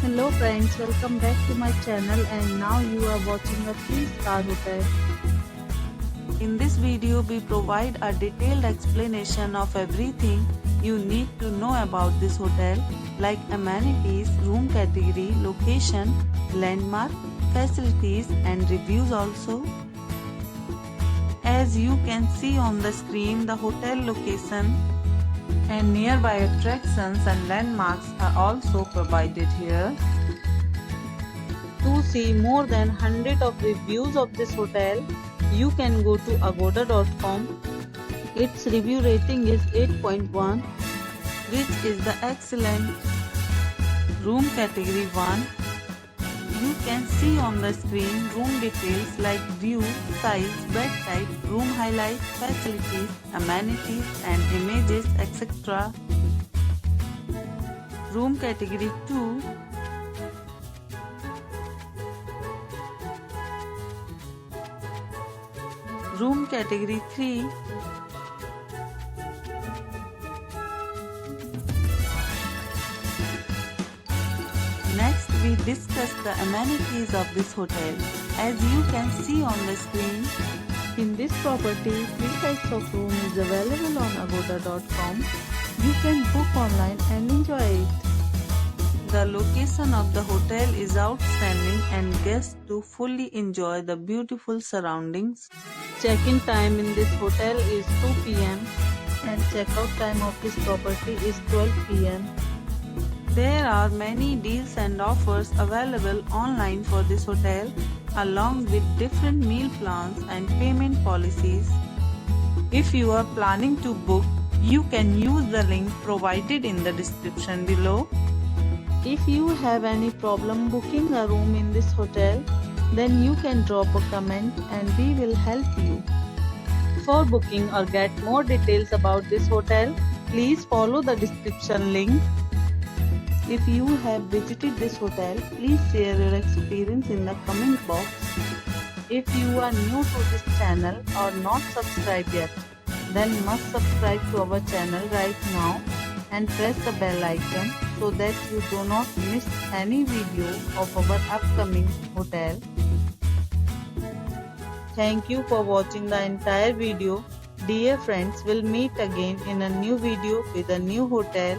Hello friends, welcome back to my channel and now you are watching a 3-star hotel. In this video, we provide a detailed explanation of everything you need to know about this hotel, like amenities, room category, location, landmark, facilities and reviews also. As you can see on the screen, the hotel location and nearby attractions and landmarks are also provided here. To see more than 100 of reviews of this hotel, you can go to agoda.com. Its review rating is 8.1, which is the excellent. Room category 1. You can see on the screen room details like view, size, bed type, room highlights, facilities, amenities and images, etc. Room category 2. Room category 3. Next, we discuss the amenities of this hotel. As you can see on the screen, in this property, 3 types of room is available on agoda.com. You can book online and enjoy it. The location of the hotel is outstanding and guests do fully enjoy the beautiful surroundings. Check-in time in this hotel is 2 p.m. and check-out time of this property is 12 p.m. There are many deals and offers available online for this hotel, along with different meal plans and payment policies. If you are planning to book, you can use the link provided in the description below. If you have any problem booking a room in this hotel, then you can drop a comment and we will help you. For booking or get more details about this hotel, please follow the description link. If you have visited this hotel, please share your experience in the comment box. If you are new to this channel or not subscribed yet, then must subscribe to our channel right now and press the bell icon so that you do not miss any video of our upcoming hotel. Thank you for watching the entire video. Dear friends, we'll meet again in a new video with a new hotel.